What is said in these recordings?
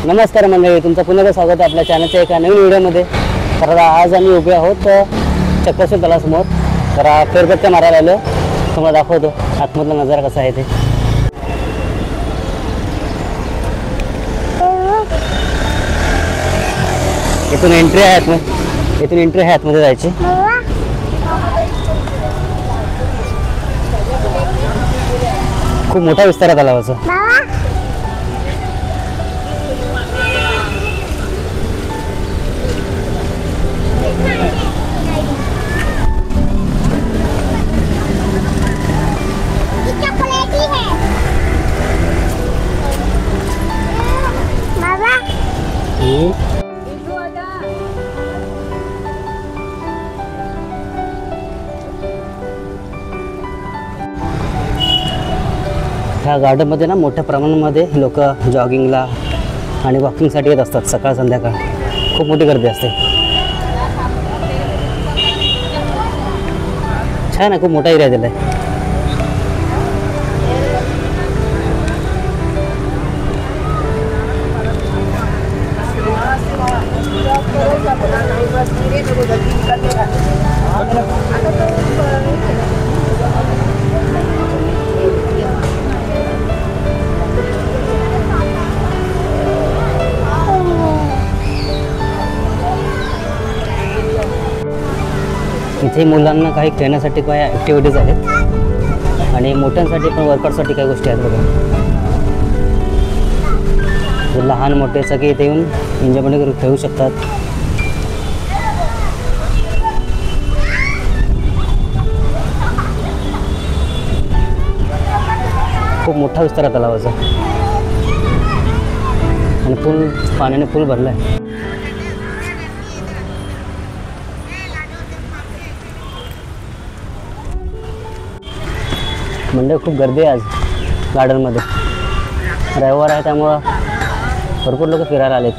नमस्कार मंडळी, तुमचं पुन्हा स्वागत आहे आपल्या चॅनलच्या एका नवीन व्हिडिओमध्ये। तर आज आम्ही उभे आहोत चक्रेश्वर तलावासमोर। तर फेरफटका मारायला आलो, तुम्हाला दाखवतो आतमधला नजारा कसा आहे ते। इथून एंट्री आहे आतमध्ये जायची। खूप मोठा विस्तार आहे तलावाचा। ह्या गार्डनमध्ये ना मोठ्या प्रमाणामध्ये लोक जॉगिंगला आणि वॉकिंगसाठी येत असतात। सकाळ संध्याकाळ खूप मोठी गर्दी असते। छान आहे, खूप मोठा एरिया दिला आहे। इथे मुलांना काही खेळण्यासाठी काही ॲक्टिव्हिटीज आहेत आणि मोठ्यांसाठी पण वर्कआउटसाठी काही गोष्टी आहेत बघा। लहान मोठे सगळे इथे येऊन एन्जॉयमेंट करून खेळू शकतात। खूप मोठा विस्तार आहे तलावाचा आणि पूल पाण्याने पूल भरला आहे। म्हणजे खूप गर्दी आहे आज गार्डनमध्ये। रविवार आहे त्यामुळं भरपूर लोक फिरायला आलेत।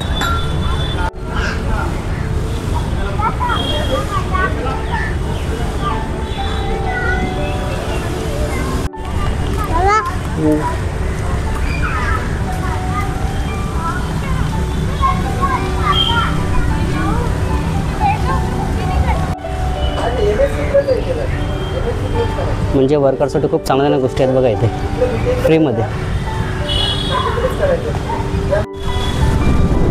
म्हणजे वर्कआउटसाठी खूप चांगल्या गोष्टी आहेत बघा इथे फ्रीमध्ये।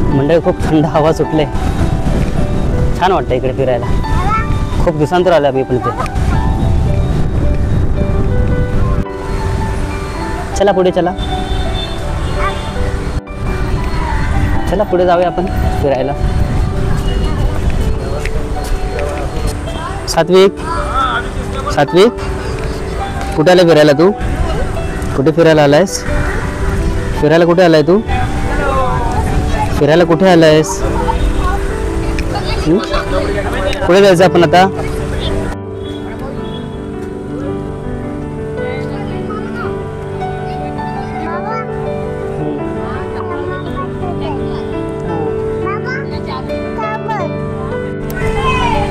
म्हणजे खूप थंड हवा सुटले, छान वाटतं इकडे फिरायला। खूप दिवसांतर आलं आम्ही पण इथे। चला पुढे चला पुढे जाऊया आपण फिरायला। सात्विक कुठे आलाय फिरायला तू? कुठे फिरायला आलायस? फिरायला कुठे आलाय तू? फिरायला कुठे आलायस? कुठे जायचं आपण आता?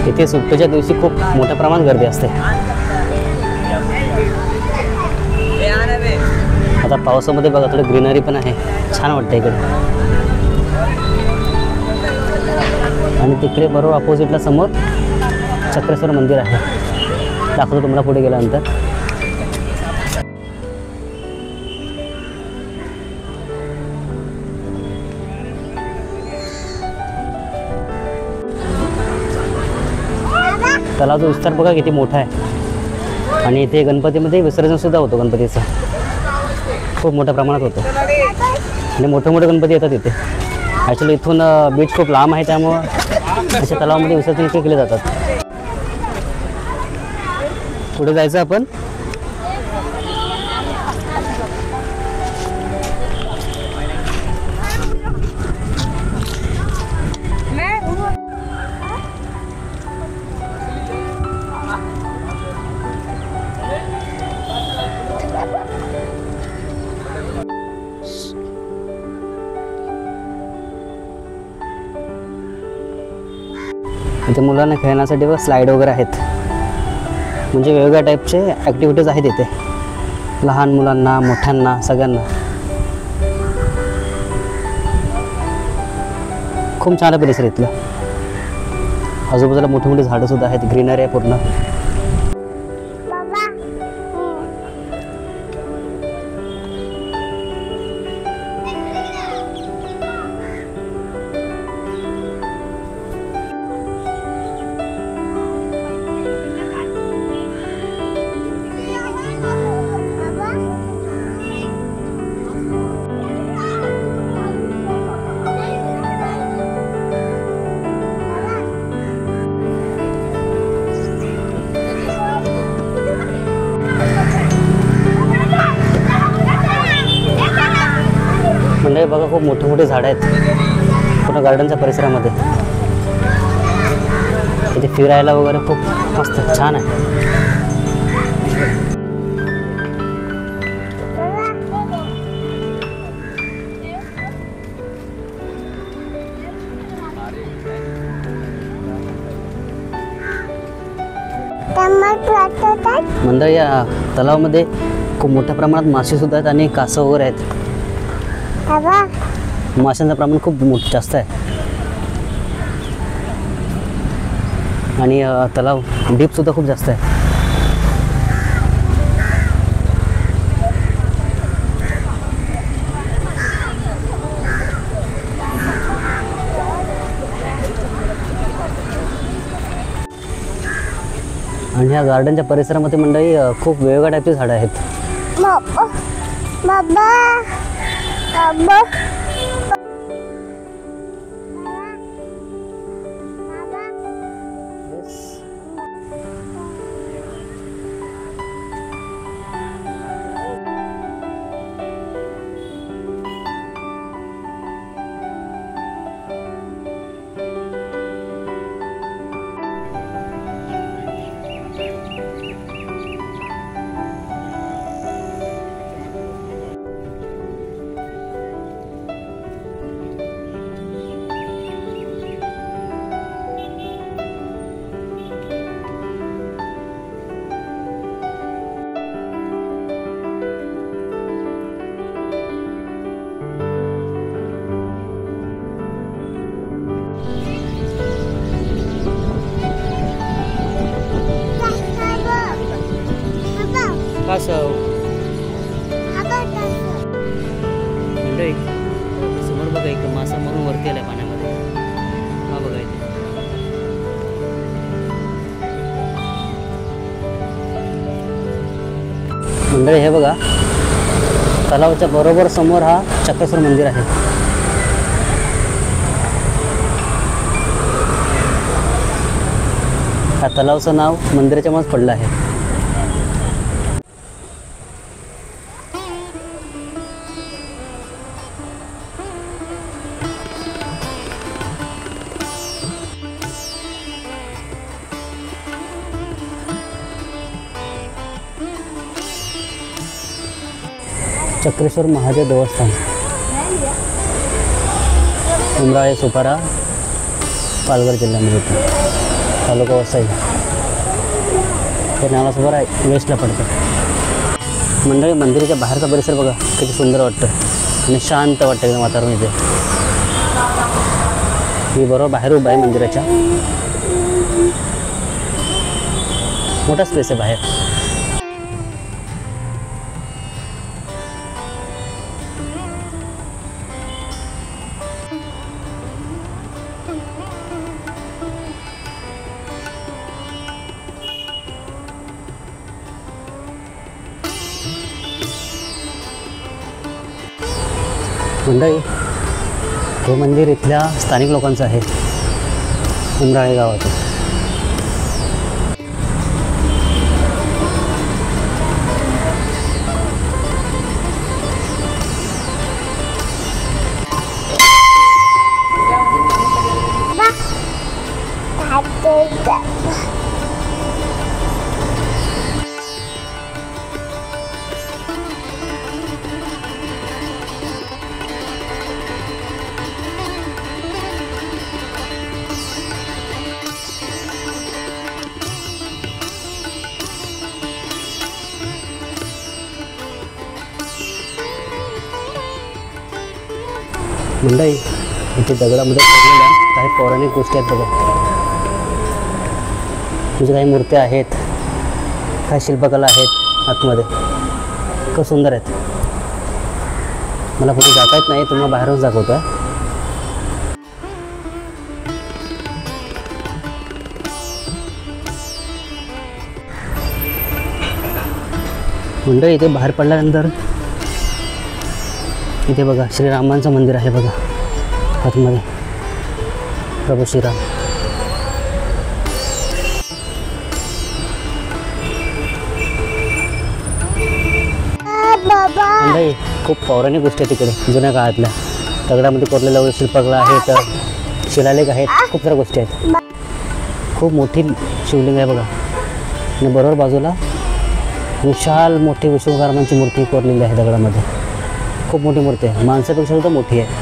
इथे सुट्टीच्या दिवशी खूप मोठ्या प्रमाणात गर्दी असते। आता पावसामध्ये बघा थोडं ग्रीनरी पण आहे, छान वाटतं इकडे। आणि तिकडे बरोबर अपोजिटला समोर चक्रेश्वर मंदिर आहे, दाखवतो तुम्हाला पुढे गेल्यानंतर। तलावाचा विस्तार बघा किती मोठा आहे आणि इथे गणपतीमध्ये विसर्जन सुद्धा होतो गणपतीचं, खूप मोठ्या प्रमाणात होतो आणि मोठे गणपती येतात इथे। ॲक्च्युली इथून बीच खूप लांब आहे त्यामुळं अशा तलावामध्ये विसर्जन इथे केले जातात। पुढे जायचं आपण। इथे मुलांना खेळण्यासाठी व स्लाइड वगैरे आहेत, म्हणजे वेगवेगळ्या टाईपचे ॲक्टिव्हिटीज आहेत इथे लहान मुलांना मोठ्यांना सगळ्यांना। खूप छान आहे परिसर इथला. आजूबाजूला मोठी मोठी झाडं सुद्धा आहेत, ग्रीनरी आहे पूर्ण. म्हणजे बघा खूप मोठे मोठे झाडं आहेत पूर्ण गार्डनच्या परिसरामध्ये. इथे फिरायला वगैरे खूप मस्त छान आहे. मंडळी या तलावामध्ये खूप मोठ्या प्रमाणात मासे सुद्धा आहेत आणि कासव वगैरे आहेत. माशांचं प्रमाण खूप जास्त आहे आणि तलाव डीप सुद्धा खूप जास्त आहे. आणि ह्या गार्डनच्या परिसरामध्ये मंडळी खूप वेगवेगळ्या टाईपची झाडं आहेत. कासव मंडळी समोर बघा एक मासा मरून वरती आलाय पाण्यामध्ये. हा बघा इथे मंडळी हे बघा तलावाच्या बरोबर समोर हा चक्रेश्वर मंदिर आहे. या तलावाचं नाव मंदिराच्या मध्येच पडलं आहे. चक्रेश्वर महादेव देवस्थान, उमराळे सुपारा, पालघर जिल्ह्यामध्ये येतो. तालुका वसई. हे नालासोपारा वेस्टला पडतं. मंडळी मंदिराच्या बाहेरचा परिसर बघा किती सुंदर वाटतं आणि शांत वाटतं एकदम वातावरण इथे. मी बरोबर बाहेर उभा आहे मंदिराच्या. मोठा स्पेस आहे बाहेर. मंडळी हे मंदिर इथल्या स्थानिक लोकांचं आहे, उमराळे गावाचं. मंडळी इथे दगडामध्ये कोरलेल्या काही पौराणिक गोष्टी आहेत बघा, म्हणजे काही मूर्त्या आहेत, काही शिल्पकला आहेत आतमध्ये, खूप सुंदर आहेत. मला कुठे जाता येत नाही, तुम्हाला बाहेरच दाखवतो आहे. मंडळी इथे बाहेर पडल्यानंतर इथे बघा श्रीरामांचं मंदिर आहे बघा आतमध्ये, प्रभू श्रीराम. मंडळी खूप पौराणिक गोष्टी आहेत तिकडे, जुन्या काळातल्या दगडामध्ये कोरलेल्या शिल्पकला आहेत, शिलालेख आहेत, खूप साऱ्या गोष्टी आहेत. खूप मोठी शिवलिंग आहे बघा, आणि बरोबर बाजूला विशाल मोठी विश्वकर्मांची मूर्ती कोरलेली आहे दगडामध्ये. खूप मोठी मूर्ती आहे, माणसापेक्षा सुद्धा मोठी आहे.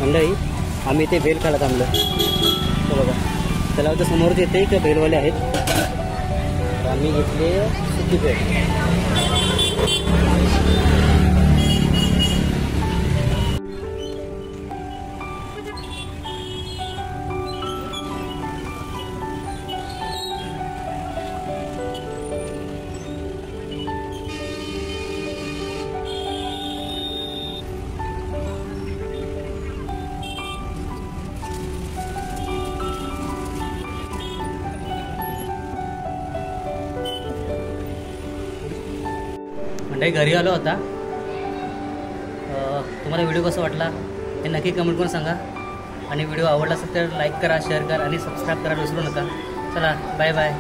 मंडळी आम्ही इथे भेल खायला थांबलो. तर बघा त्याला आता समोरच येते एक भेलवाले आहेत, आम्ही घेतले सुकी भेल. म्हणजे घरी आलो होता. तुम्हाला व्हिडिओ कसा वाटला हे नक्की कमेंट करून सांगा, आणि व्हिडिओ आवडला असेल तर लाईक करा, शेअर करा आणि सबस्क्राईब करायला विसरू नका. चला बाय बाय.